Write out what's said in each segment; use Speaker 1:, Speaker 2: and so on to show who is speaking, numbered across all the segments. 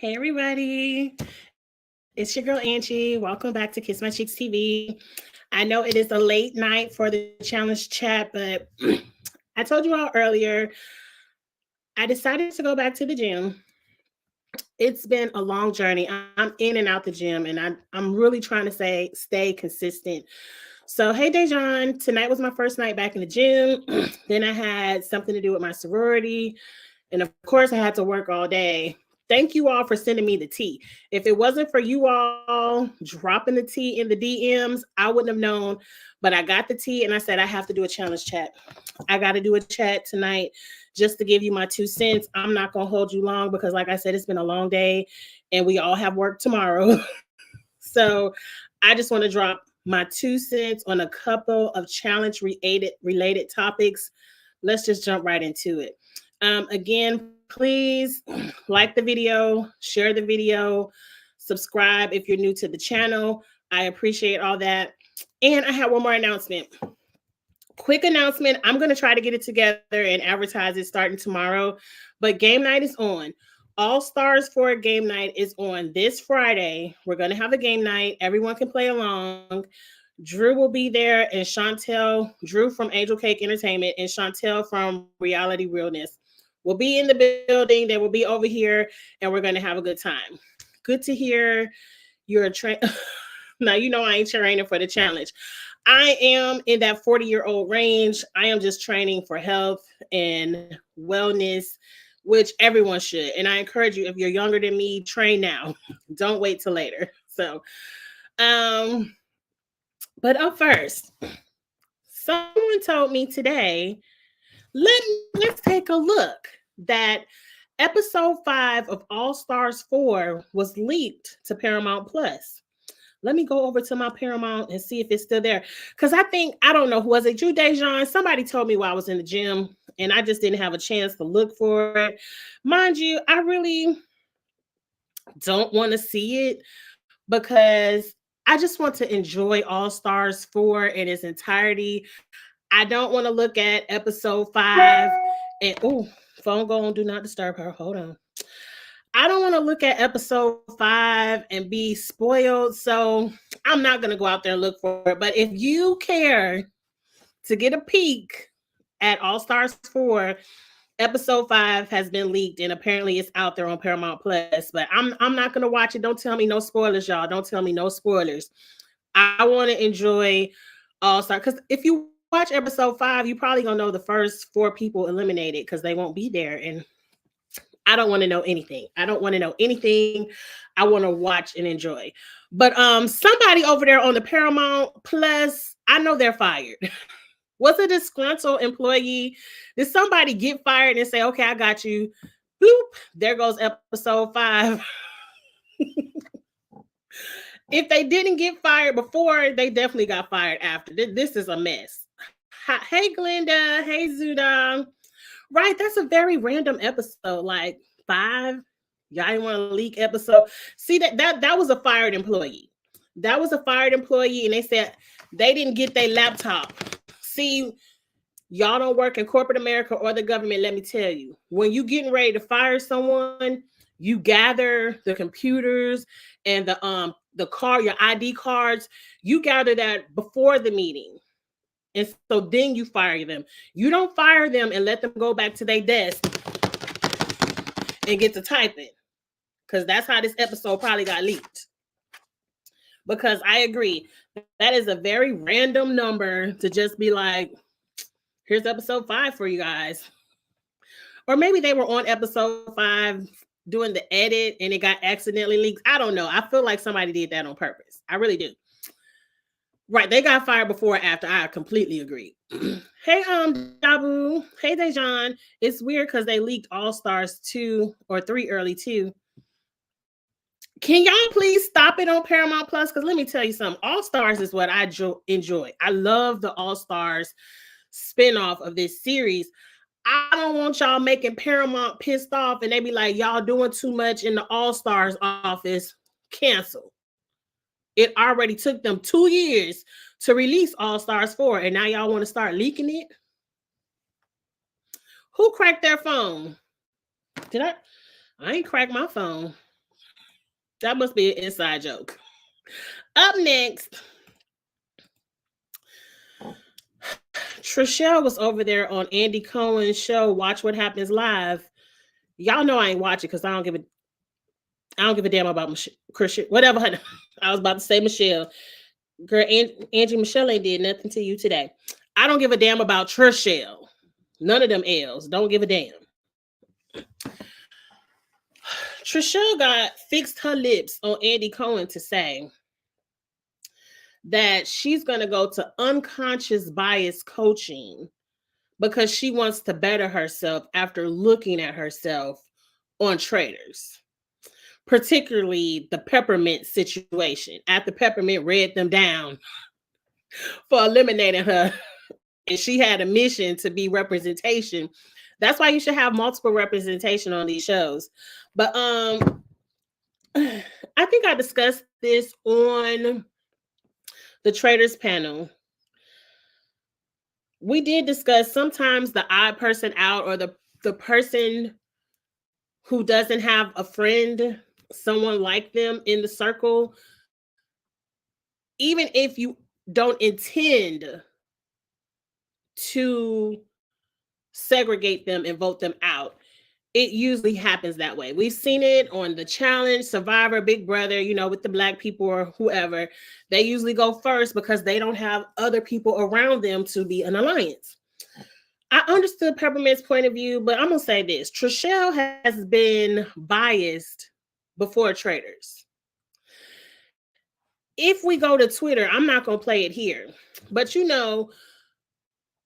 Speaker 1: Hey everybody, it's your girl Angie. Welcome back to Kiss My Cheeks TV. I know it is a late night for the challenge chat, but I told you all earlier, I decided to go back to the gym. It's been a long journey. I'm in and out the gym, and I'm really trying to stay consistent. So, hey Dejan, tonight was my first night back in the gym. Then I had something to do with my sorority. And of course, I had to work all day. Thank you all for sending me the tea. If it wasn't for you all dropping the tea in the DMs, I wouldn't have known. But I got the tea and I said, I have to do a challenge chat. I got to do a chat tonight just to give you my 2 cents. I'm not going to hold you long because, like I said, it's been a long day and we all have work tomorrow. So I just want to drop my 2 cents on a couple of challenge related topics. Let's just jump right into it. Again, please like the video, share the video, subscribe if you're new to the channel. I appreciate all that. And I have one more announcement. Quick announcement. I'm going to try to get it together and advertise it starting tomorrow. But game night is on. All Stars 4 game night is on this Friday. We're going to have a game night. Everyone can play along. Drew will be there, and Chantel, Drew from Angel Cake Entertainment, and Chantel from Reality Realness will be in the building. They will be over here, and we're going to have a good time. Good to hear you're a train. Now, you know I ain't training for the challenge. I am in that 40-year-old range. I am just training for health and wellness, which everyone should. And I encourage you, if you're younger than me, train now. Don't wait till later. So, um, but up first, someone told me today, let's take a look that episode 5 of All Stars 4 was leaked to Paramount Plus. Let me go over to my Paramount and see if it's still there. Because I don't know, who was it? Drew Dejan? Somebody told me while I was in the gym and I just didn't have a chance to look for it. Mind you, I really don't want to see it because I just want to enjoy All Stars 4 in its entirety. I don't want to look at episode 5 and phone go on, do not disturb her. Hold on. I don't want to look at episode 5 and be spoiled. So I'm not going to go out there and look for it. But if you care to get a peek at All Stars 4, episode 5 has been leaked and apparently it's out there on Paramount Plus. But I'm not going to watch it. Don't tell me no spoilers, y'all. Don't tell me no spoilers. I want to enjoy All Stars. Because if you watch episode 5, you probably going to know the first 4 people eliminated because they won't be there. And I don't want to know anything. I don't want to know anything. I want to watch and enjoy. But somebody over there on the Paramount Plus, I know they're fired. Was a disgruntled employee? Did somebody get fired and say, "Okay, I got you"? Boop. There goes episode 5. If they didn't get fired before, they definitely got fired after. This is a mess. Hey, Glenda. Hey, Zuda. Right, that's a very random episode. Like 5, y'all didn't want to leak episode. See that was a fired employee. That was a fired employee, and they said they didn't get their laptop. See, y'all don't work in corporate America or the government. Let me tell you, when you getting ready to fire someone, you gather the computers and your ID cards. You gather that before the meeting. And so then you fire them. You don't fire them and let them go back to their desk and get to typing. Because that's how this episode probably got leaked. Because I agree, that is a very random number to just be like, here's episode 5 for you guys. Or maybe they were on episode 5 doing the edit and it got accidentally leaked. I don't know. I feel like somebody did that on purpose. I really do. Right, they got fired before or after. I completely agree. Hey, Jabu. Hey, Dejan. It's weird because they leaked All Stars 2 or 3 early too. Can y'all please stop it on Paramount Plus? Because let me tell you something. All Stars is what I enjoy. I love the All Stars spinoff of this series. I don't want y'all making Paramount pissed off and they be like, y'all doing too much in the All Stars office. Cancel. It already took them 2 years to release All Stars 4, and now y'all want to start leaking it? Who cracked their phone? Did I? I ain't cracked my phone. That must be an inside joke. Up next, Trishelle was over there on Andy Cohen's show, Watch What Happens Live. Y'all know I ain't watching because I don't give a damn about Christian, whatever. I was about to say Michelle. Girl, Angie Michelle ain't did nothing to you today. I don't give a damn about Trishelle. None of them L's. Don't give a damn. Trishelle got fixed her lips on Andy Cohen to say that she's going to go to unconscious bias coaching because she wants to better herself after looking at herself on Traders, particularly the Peppermint situation. After Peppermint read them down for eliminating her, and she had a mission to be representation. That's why you should have multiple representation on these shows. But I think I discussed this on the Traders panel. We did discuss sometimes the odd person out, or the person who doesn't have a friend, someone like them in the circle, even if you don't intend to segregate them and vote them out, it usually happens that way. We've seen it on the Challenge, Survivor, Big Brother, with the Black people or whoever. They usually go first because they don't have other people around them to be an alliance. I understood Peppermint's point of view, but I'm going to say this. Trishelle has been biased before Traders. If we go to Twitter, I'm not going to play it here, but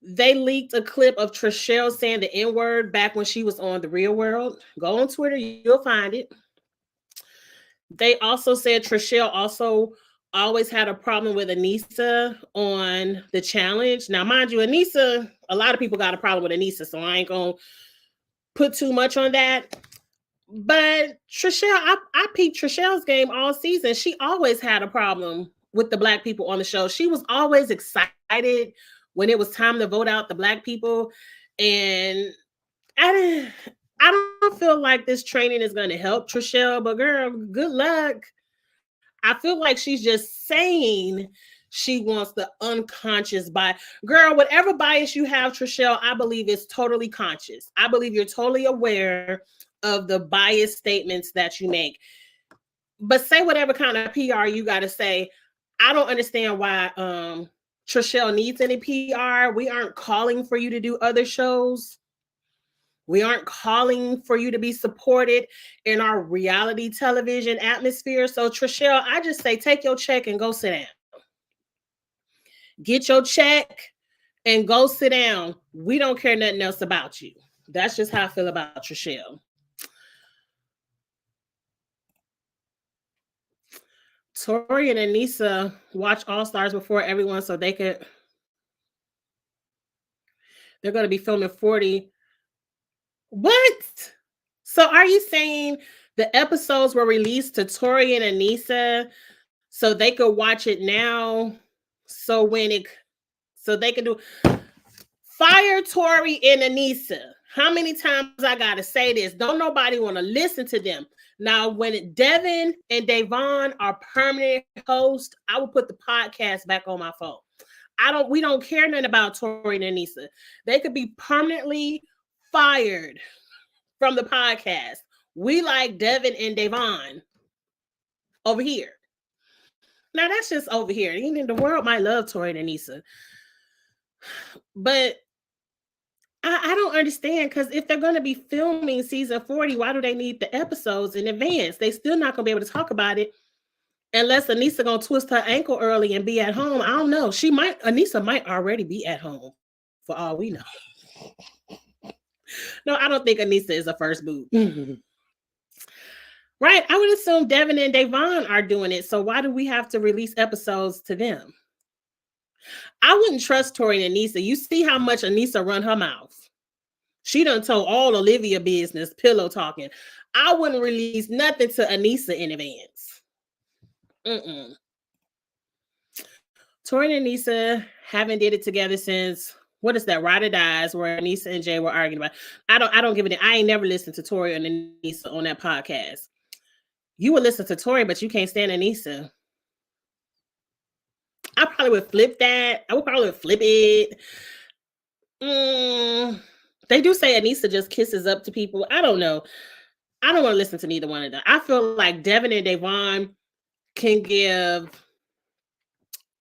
Speaker 1: they leaked a clip of Trishelle saying the N-word back when she was on The Real World. Go on Twitter, you'll find it. They also said Trishelle also always had a problem with Anissa on the Challenge. Now, mind you, Anissa, a lot of people got a problem with Anissa, so I ain't going to put too much on that. But Trishelle, I peeped Trishelle's game all season. She always had a problem with the Black people on the show. She was always excited when it was time to vote out the Black people. And I don't feel like this training is going to help Trishelle, but girl, good luck. I feel like she's just saying she wants the unconscious bias. Girl, whatever bias you have, Trishelle, I believe is totally conscious. I believe you're totally aware of the bias statements that you make. But say whatever kind of PR you got to say. I don't understand why Trishelle needs any PR. We aren't calling for you to do other shows. We aren't calling for you to be supported in our reality television atmosphere. So Trishelle, I just say, take your check and go sit down. Get your check and go sit down. We don't care nothing else about you. That's just how I feel about Trishelle. Tori and Anissa watch All Stars before everyone so they're going to be filming 40. What? So are you saying the episodes were released to Tori and Anissa so they could watch it now? So they can do fire Tori and Anissa. How many times I gotta say this? Don't nobody want to listen to them. Now, when Devin and Davon are permanent hosts, I will put the podcast back on my phone. We don't care nothing about Tori and Anissa. They could be permanently fired from the podcast. We like Devin and Davon over here. Now that's just over here. Even the world might love Tori and Anissa. But I don't understand, because if they're going to be filming season 40, why do they need the episodes in advance? They still not going to be able to talk about it unless Anissa going to twist her ankle early and be at home. I don't know. Anissa might already be at home for all we know. No, I don't think Anissa is a first boot. Right. I would assume Devin and Davon are doing it. So why do we have to release episodes to them? I wouldn't trust Tori and Anissa. You see how much Anissa run her mouth. She done told all Olivia business, pillow talking. I wouldn't release nothing to Anissa in advance. Tori and Anissa haven't did it together since, what is that, Ride or Dies, where Anissa and Jay were arguing about. I don't give it. I ain't never listened to Tori and Anissa on that podcast. You would listen to Tori, but you can't stand Anissa. I probably would flip that. I would probably flip it. They do say Anissa just kisses up to people. I don't know. I don't want to listen to neither one of them. I feel like Devin and Davon can give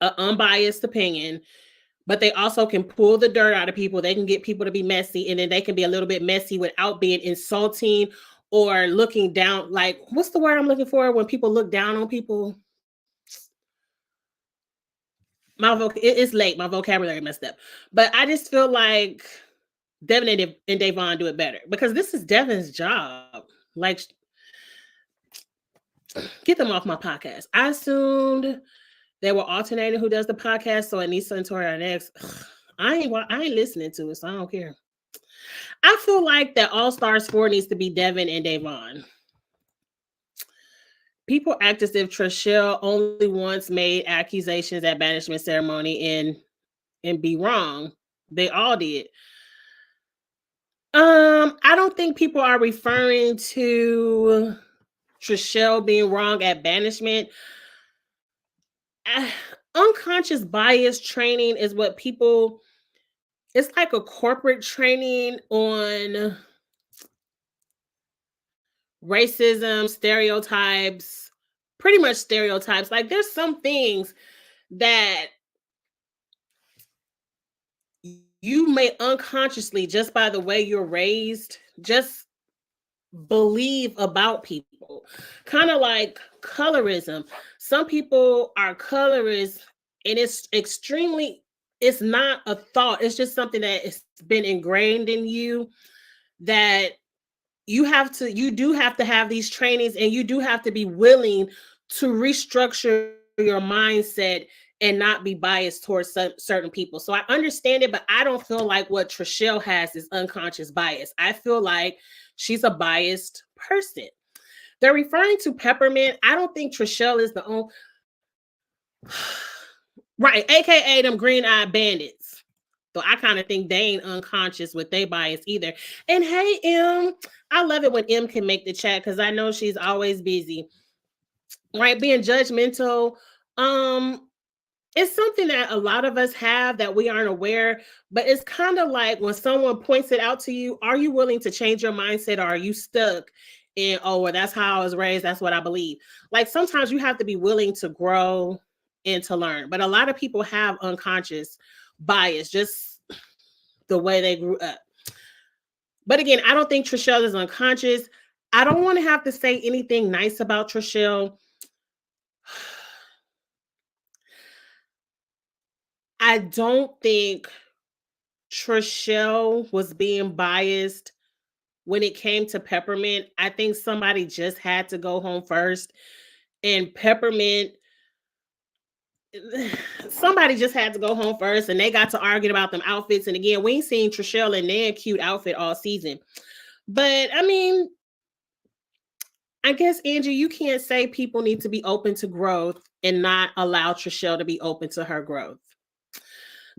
Speaker 1: an unbiased opinion, but they also can pull the dirt out of people. They can get people to be messy, and then they can be a little bit messy without being insulting or looking down. Like, what's the word I'm looking for when people look down on people? It's late. My vocabulary messed up. But I just feel like Devin and Davon do it better because this is Devin's job. Like, get them off my podcast. I assumed they were alternating who does the podcast, so Anissa and Tori are next. I ain't listening to it, so I don't care. I feel like that All Stars 4 needs to be Devin and Davon. People act as if Trishelle only once made accusations at banishment ceremony and be wrong. They all did. I don't think people are referring to Trishelle being wrong at banishment. Unconscious bias training is what people, it's like a corporate training on racism, stereotypes, pretty much stereotypes. Like, there's some things that you may unconsciously, just by the way you're raised, just believe about people. Kind of like colorism. Some people are colorists, and it's not a thought. It's just something that has been ingrained in you, that you do have to have these trainings, and you do have to be willing to restructure your mindset and not be biased towards certain people. So I understand it, but I don't feel like what Trishelle has is unconscious bias. I feel like she's a biased person. They're referring to Peppermint. I don't think Trishelle is the only. Right, aka them green-eyed bandits. So I kind of think they ain't unconscious with their bias either. And hey, M, I love it when M can make the chat because I know she's always busy. Right, being judgmental. It's something that a lot of us have that we aren't aware, but it's kind of like when someone points it out to you, are you willing to change your mindset, or are you stuck in, oh, well, that's how I was raised, that's what I believe? Like, sometimes you have to be willing to grow and to learn, but a lot of people have unconscious bias, just the way they grew up. But again, I don't think Trishelle is unconscious. I don't want to have to say anything nice about Trishelle. I don't think Trishelle was being biased when it came to Peppermint. I think somebody just had to go home first. And Peppermint, somebody just had to go home first, and they got to arguing about them outfits. And again, we ain't seen Trishelle in their cute outfit all season. But I mean, I guess, Angie, you can't say people need to be open to growth and not allow Trishelle to be open to her growth.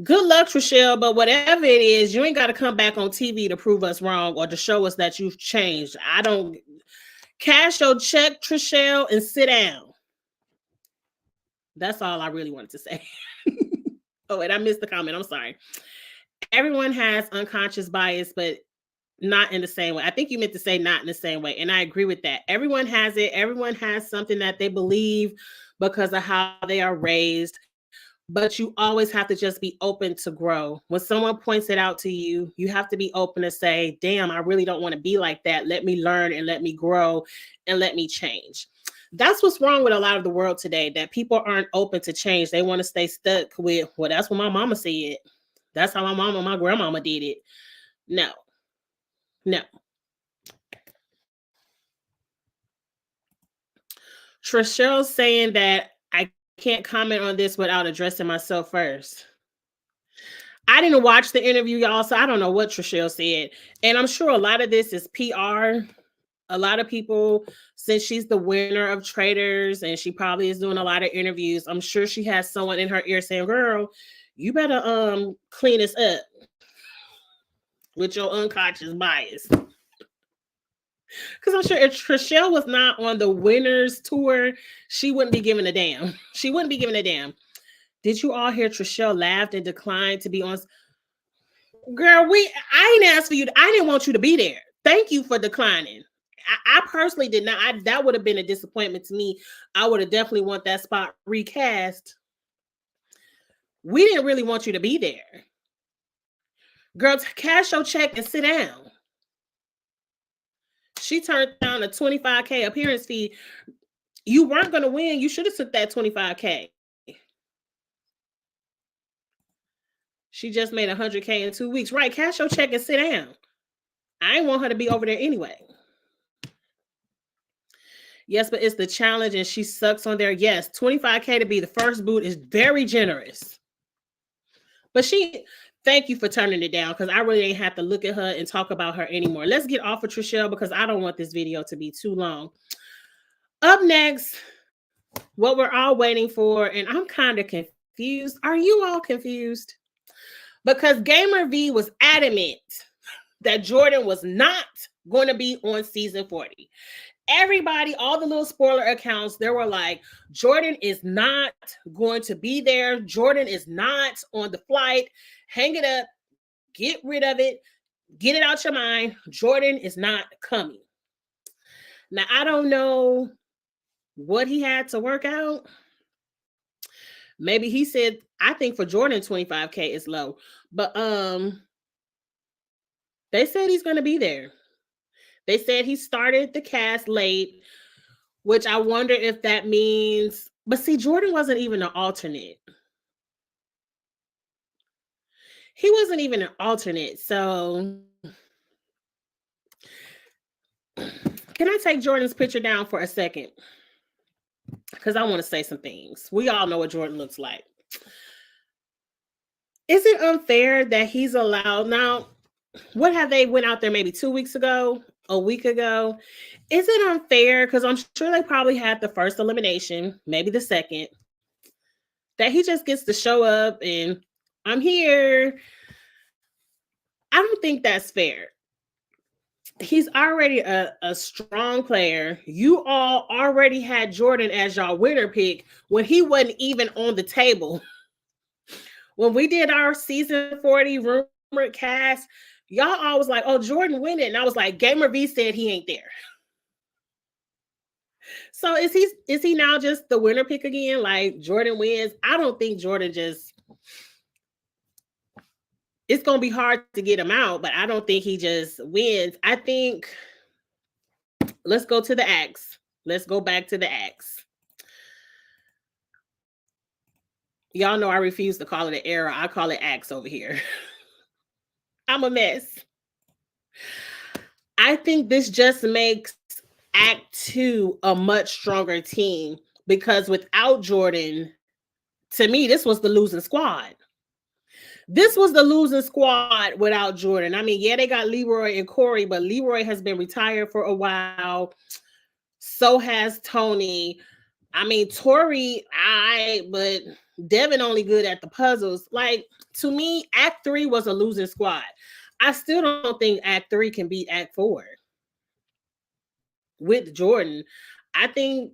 Speaker 1: Good luck, Trishelle, but whatever it is, you ain't got to come back on TV to prove us wrong or to show us that you've changed. I don't. Cash your check, Trishelle, and sit down. That's all I really wanted to say. Oh, and I missed the comment. I'm sorry. Everyone has unconscious bias, but not in the same way. I think you meant to say not in the same way, and I agree with that. Everyone has it. Everyone has something that they believe because of how they are raised. But you always have to just be open to grow. When someone points it out to you, you have to be open to say, damn, I really don't want to be like that. Let me learn and let me grow and let me change. That's what's wrong with a lot of the world today, that people aren't open to change. They want to stay stuck with, well, that's what my mama said. That's how my mama and my grandmama did it. No. Trishelle saying that I can't comment on this without addressing myself first. I didn't watch the interview, y'all, so I don't know what Trishelle said. And I'm sure a lot of this is PR. A lot of people, since she's the winner of Traders and she probably is doing a lot of interviews, I'm sure she has someone in her ear saying, girl, you better clean this up with your unconscious bias. Because I'm sure if Trishelle was not on the winners tour, she wouldn't be giving a damn. She wouldn't be giving a damn. Did you all hear Trishelle laughed and declined to be on? Girl, I didn't ask for you. I didn't want you to be there. Thank you for declining. I personally did not. That would have been a disappointment to me. I would have definitely want that spot recast. We didn't really want you to be there. Girl, cash your check and sit down. She turned down a $25K appearance fee. You weren't going to win. You should have took that $25K. She just made $100K in 2 weeks. Right, cash your check and sit down. I didn't want her to be over there anyway. Yes, but it's the challenge and she sucks on there. Yes, $25K to be the first boot is very generous. But thank you for turning it down because I really ain't have to look at her and talk about her anymore. Let's get off of Trishelle because I don't want this video to be too long. Up next, what we're all waiting for, and I'm kind of confused. Are you all confused? Because Gamer V was adamant that Jordan was not going to be on season 40. Everybody, all the little spoiler accounts, they were like, Jordan is not going to be there. Jordan is not on the flight. Hang it up. Get rid of it. Get it out your mind. Jordan is not coming. Now, I don't know what he had to work out. Maybe he said, I think for Jordan, $25K is low. But they said he's going to be there. They said he started the cast late, which I wonder if that means, but see, Jordan wasn't even an alternate. He wasn't even an alternate. So can I take Jordan's picture down for a second? Because I want to say some things. We all know what Jordan looks like. Is it unfair that he's allowed now? What have they went out there maybe 2 weeks ago, a week ago? Is it unfair? Because I'm sure they probably had the first elimination, maybe the second, that he just gets to show up and I'm here. I don't think that's fair. He's already a strong player. You all already had Jordan as y'all winner pick when he wasn't even on the table. When we did our season 40 rumored cast, y'all all was like, oh, Jordan win it. And I was like, Gamer V said he ain't there. So is he now just the winner pick again? Like Jordan wins? I don't think Jordan just, it's going to be hard to get him out, but I don't think he just wins. I think, let's go to the acts. Let's go back to the acts. Y'all know I refuse to call it an era. I call it acts over here. I'm a mess. I think this just makes Act 2 a much stronger team because without Jordan, to me, this was the losing squad. This was the losing squad without Jordan. I mean, yeah, they got Leroy and Corey, but Leroy has been retired for a while. So has Tony. I mean, Tori, but Devin only good at the puzzles. Like, to me, Act 3 was a losing squad. I still don't think Act 3 can beat Act 4 with Jordan. I think,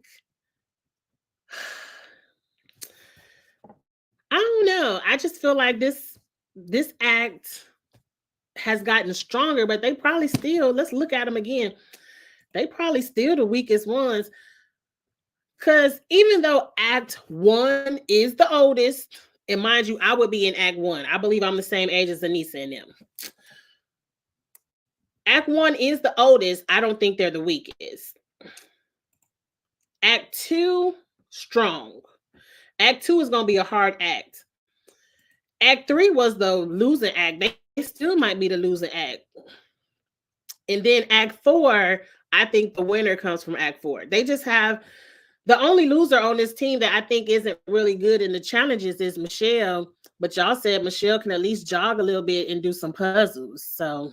Speaker 1: I don't know. I just feel like this act has gotten stronger, but they probably still, let's look at them again. They probably still the weakest ones. Because even though Act 1 is the oldest, and mind you, I would be in Act 1. I believe I'm the same age as Anissa and them. Act 1 is the oldest. I don't think they're the weakest. Act 2, strong. Act 2 is going to be a hard act. Act 3 was the losing act. They still might be the losing act. And then Act 4, I think the winner comes from Act 4. They just have, the only loser on this team that I think isn't really good in the challenges is Michelle. But y'all said Michelle can at least jog a little bit and do some puzzles. So,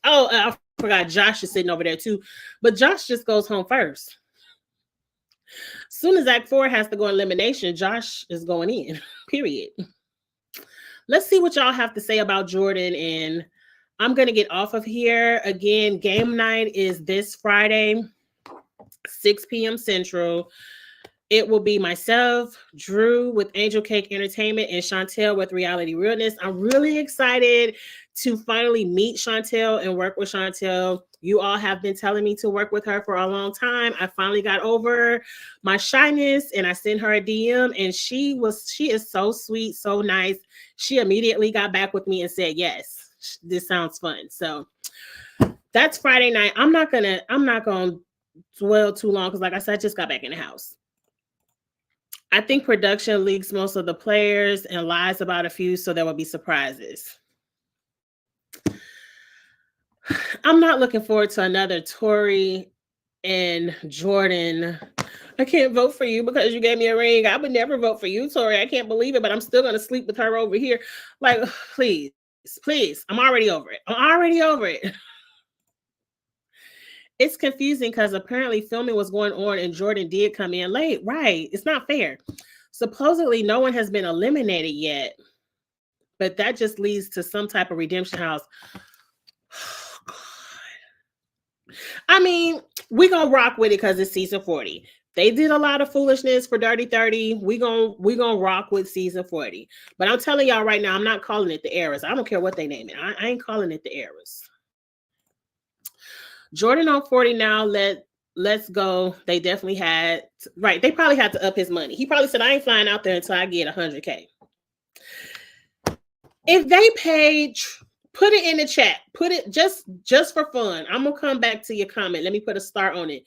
Speaker 1: I forgot Josh is sitting over there too. But Josh just goes home first. As soon as Act 4 has to go elimination, Josh is going in, period. Let's see what y'all have to say about Jordan and I'm going to get off of here. Again, game night is this Friday, 6 p.m. Central. It will be myself, Drew with Angel Cake Entertainment, and Chantel with Reality Realness. I'm really excited to finally meet Chantel and work with Chantel. You all have been telling me to work with her for a long time. I finally got over my shyness and I sent her a DM, and she is so sweet, so nice. She immediately got back with me and said, yes, this sounds fun. So that's Friday night. I'm not gonna dwell too long because, like I said, I just got back in the house. I think production leaks most of the players and lies about a few, so there will be surprises. I'm not looking forward to another Tori and Jordan. I can't vote for you because you gave me a ring. I would never vote for you, Tori. I can't believe it, but I'm still going to sleep with her over here. Like, please, please. I'm already over it. It's confusing because apparently filming was going on and Jordan did come in late. Right. It's not fair. Supposedly, no one has been eliminated yet, but that just leads to some type of redemption house. I mean, we're going to rock with it because it's season 40. They did a lot of foolishness for Dirty 30. We gonna rock with season 40. But I'm telling y'all right now, I'm not calling it the Eras. I don't care what they name it. I ain't calling it the Eras. Jordan on 40 now. Let's go. They definitely had, right. They probably had to up his money. He probably said, I ain't flying out there until I get 100K. If they paid, put it in the chat. Put it just for fun. I'm going to come back to your comment. Let me put a star on it.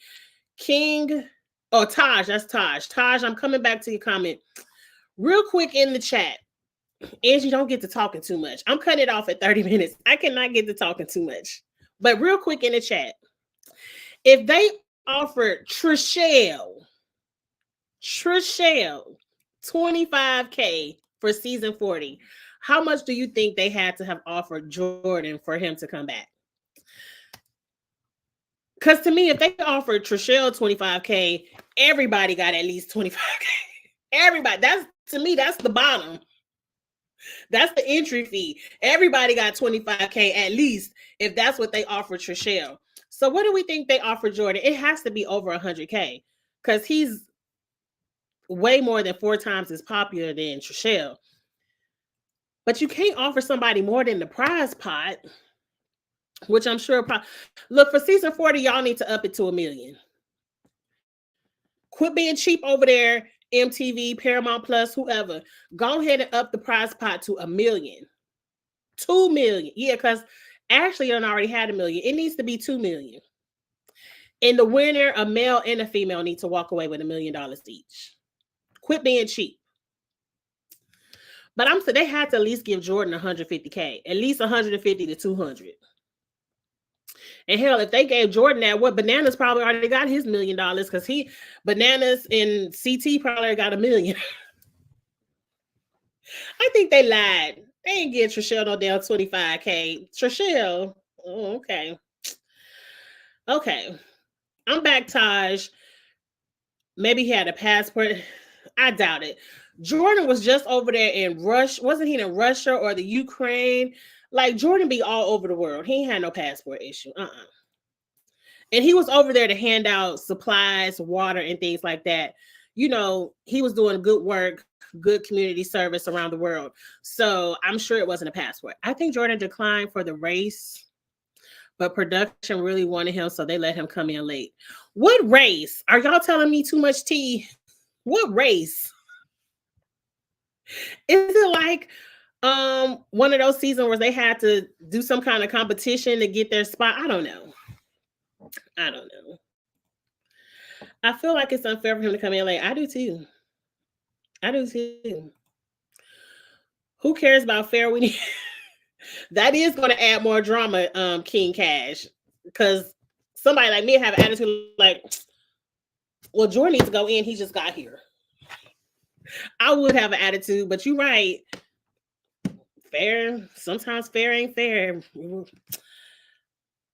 Speaker 1: King, oh, Taj, that's Taj. Taj, I'm coming back to your comment. Real quick in the chat. Angie, don't get to talking too much. I'm cutting it off at 30 minutes. I cannot get to talking too much. But real quick in the chat. If they offered Trishelle 25K for season 40, how much do you think they had to have offered Jordan for him to come back? Because to me, if they offered Trishelle 25K, everybody got at least 25K. Everybody. To me, that's the bottom. That's the entry fee. Everybody got 25K at least if that's what they offered Trishelle. So what do we think they offered Jordan? It has to be over 100K because he's way more than 4 times as popular than Trishelle. But you can't offer somebody more than the prize pot, which I'm sure. Look, for season 40, y'all need to up it to $1 million. Quit being cheap over there, MTV, Paramount Plus, whoever. Go ahead and up the prize pot to $1 million. 2 million. Yeah, because Ashley done already had $1 million. It needs to be 2 million. And the winner, a male and a female, need to walk away with $1 million each. Quit being cheap. But I'm saying they had to at least give Jordan 150K, at least 150 to 200. And hell, if they gave Jordan that, what Bananas probably already got his $1 million because Bananas and CT probably got $1 million. I think they lied. They ain't give Trishelle no damn 25K. Trishelle, oh, okay. Okay. I'm back, Taj. Maybe he had a passport. I doubt it. Jordan was just over there in Russia. Wasn't he in Russia or the Ukraine? Like, Jordan be all over the world. He ain't had no passport issue. And he was over there to hand out supplies, water, and things like that. You know, he was doing good work, good community service around the world. So I'm sure it wasn't a passport. I think Jordan declined for the race, but production really wanted him, so they let him come in late. What race? Are y'all telling me too much tea? What race? Is it like one of those seasons where they had to do some kind of competition to get their spot? I don't know. I feel like it's unfair for him to come in late. I do too. Who cares about fair? We need that is going to add more drama, King Cash, because somebody like me have an attitude like, well, Jordan needs to go in. He just got here. I would have an attitude, but you're right. Fair. Sometimes fair ain't fair.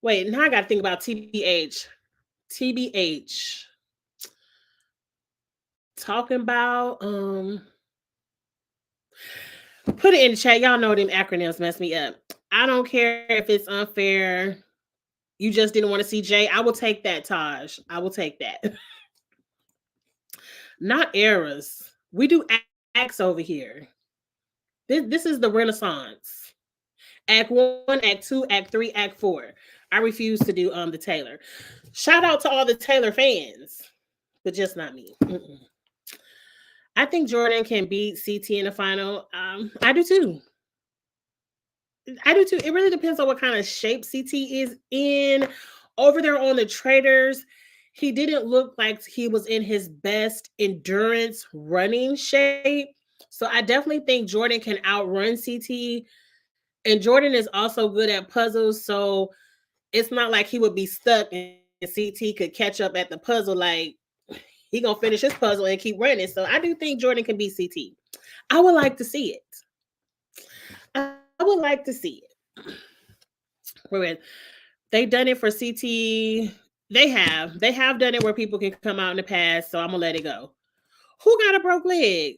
Speaker 1: Wait, now I got to think about TBH. Talking about put it in the chat. Y'all know them acronyms mess me up. I don't care if it's unfair. You just didn't want to see Jay. I will take that, Taj. I will take that. Not eras. We do acts over here. This is the Renaissance. Act 1, Act 2, Act 3, Act 4. I refuse to do the Taylor. Shout out to all the Taylor fans, but just not me. Mm-mm. I think Jordan can beat CT in the final. I do too. I do too. It really depends on what kind of shape CT is in. Over there on the traders, he didn't look like he was in his best endurance running shape. So I definitely think Jordan can outrun CT. And Jordan is also good at puzzles. So it's not like he would be stuck and CT could catch up at the puzzle. Like he gonna finish his puzzle and keep running. So I do think Jordan can beat CT. I would like to see it. I would like to see it. Wait, they've done it for CT. They have done it where people can come out in the past. So I'm gonna let it go. Who got a broke leg?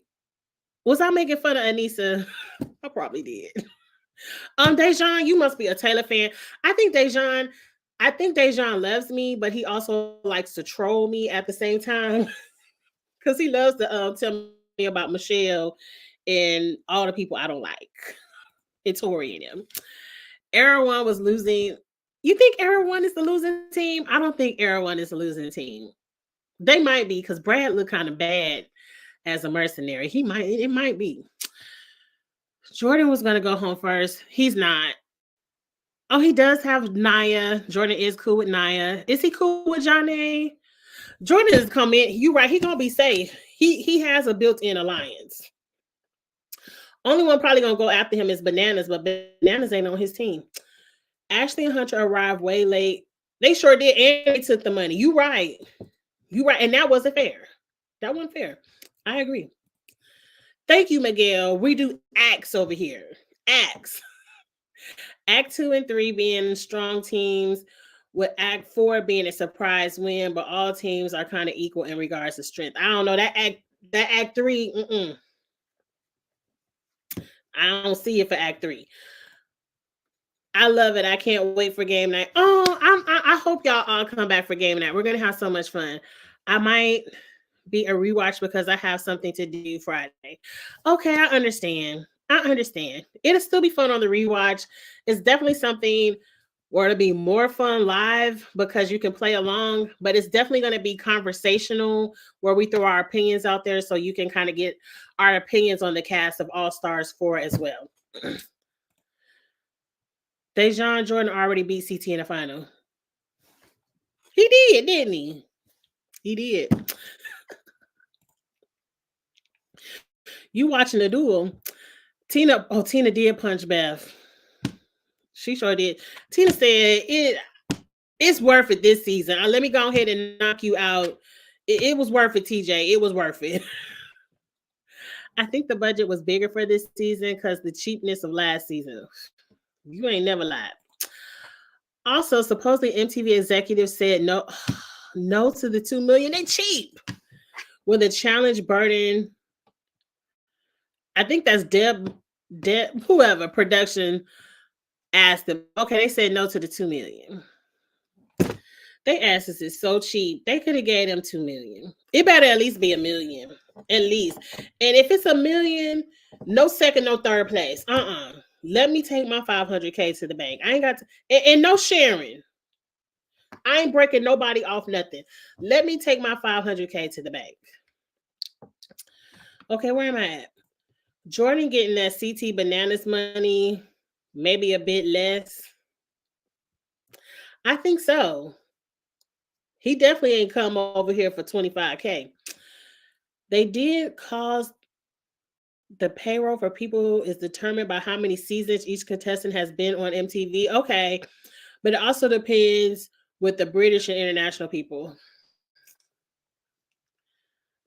Speaker 1: Was I making fun of Anissa? I probably did. Dejan, you must be a Taylor fan. I think Dejan loves me, but he also likes to troll me at the same time because he loves to tell me about Michelle and all the people I don't like. It's Tori and him. Era One was losing. You think Era One is the losing team? I don't think Era One is the losing team. They might be because Brad looked kind of bad as a mercenary. It might be. Jordan was gonna go home first. He's not. Oh, he does have Naya. Jordan is cool with Naya. Is he cool with Johnny? Jordan is coming. You right. He gonna be safe. He has a built-in alliance. Only one probably gonna go after him is Bananas, but Bananas ain't on his team. Ashley and Hunter arrived way late. They sure did, and they took the money. You right. You right, and that wasn't fair. That wasn't fair. I agree. Thank you, Miguel. We do acts over here. Acts. Act 2 and 3 being strong teams, with Act 4 being a surprise win, but all teams are kind of equal in regards to strength. I don't know that Act 3. I don't see it for Act 3. I love it. I can't wait for game night. Oh, I hope y'all all come back for game night. We're gonna have so much fun. I might be a rewatch because I have something to do Friday. Okay, I understand. It'll still be fun on the rewatch. It's definitely something where it'll be more fun live because you can play along, but it's definitely going to be conversational where we throw our opinions out there so you can kind of get our opinions on the cast of All Stars 4 as well. Dejan Jordan already beat CT in the final. He did, didn't he? He did. You watching the duel. Tina did punch Beth. She sure did. Tina said it's worth it this season. Let me go ahead and knock you out. It was worth it, TJ. It was worth it. I think the budget was bigger for this season because the cheapness of last season. You ain't never lied. Also, supposedly MTV executives said no to the $2 million. They cheap. With a challenge burden, I think that's Deb, whoever production asked them. Okay, they said no to the $2 million. They asses is so cheap. They could have gave them $2 million. It better at least be $1 million. At least. And if it's $1 million, no second, no third place. Let me take my $500K to the bank. I ain't got to, and no sharing. I ain't breaking nobody off nothing. Let me take my $500K to the bank. Okay, where am I at? Jordan getting that CT Bananas money, maybe a bit less. I think so. He definitely ain't come over here for $25K. They did cause the payroll for people is determined by how many seasons each contestant has been on MTV. Okay, but it also depends with the British and international people.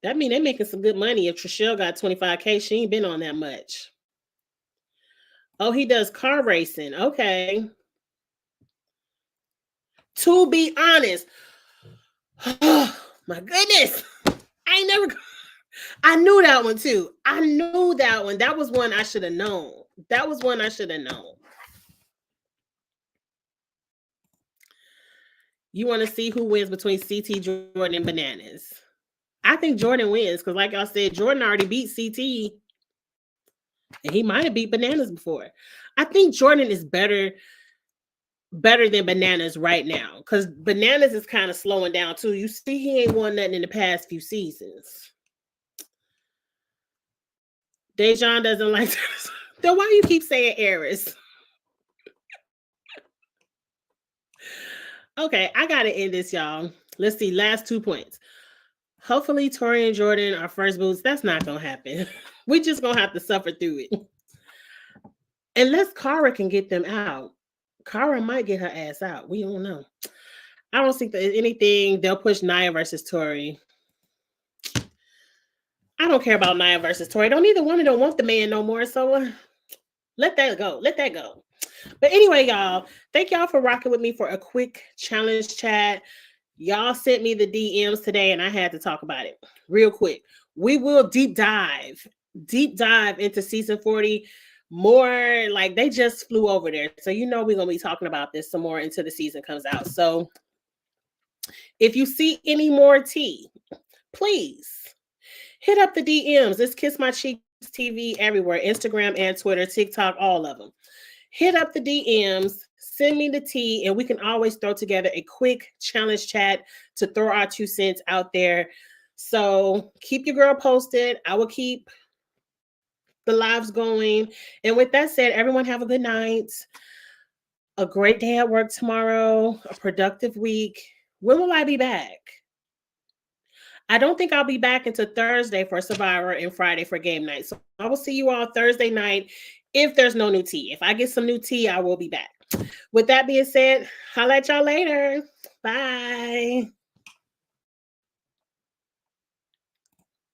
Speaker 1: That mean they're making some good money. If Trishelle got $25K, she ain't been on that much. Oh, he does car racing. Okay. To be honest, oh my goodness, I knew that one too. I knew that one. That was one I should have known. You want to see who wins between CT, Jordan, and Bananas. I think Jordan wins because, like I said, Jordan already beat CT, and he might have beat Bananas before. I think Jordan is better than Bananas right now because Bananas is kind of slowing down too. You see, he ain't won nothing in the past few seasons. Dejan doesn't like that. Then why you keep saying Eris? Okay, I gotta end this, y'all. Let's see, last 2 points. Hopefully, Tori and Jordan are first boots. That's not gonna happen. We just gonna have to suffer through it. Unless Kara can get them out. Kara might get her ass out. We don't know. I don't think that anything. They'll push Nia versus Tori. I don't care about Nia versus Tori. Don't either one of them want the man no more. So let that go. Let that go. But anyway, y'all, thank y'all for rocking with me for a quick challenge chat. Y'all sent me the DMs today and I had to talk about it real quick. We will deep dive into season 40 more. Like they just flew over there. So we're going to be talking about this some more until the season comes out. So if you see any more tea, please hit up the DMs. It's Kiss My Cheeks TV everywhere, Instagram and Twitter, TikTok, all of them. Hit up the DMs, send me the tea, and we can always throw together a quick challenge chat to throw our 2 cents out there. So keep your girl posted. I will keep the lives going. And with that said, everyone have a good night. A great day at work tomorrow, a productive week. When will I be back? I don't think I'll be back until Thursday for Survivor and Friday for game night. So I will see you all Thursday night if there's no new tea. If I get some new tea, I will be back. With that being said, holla at y'all later. Bye.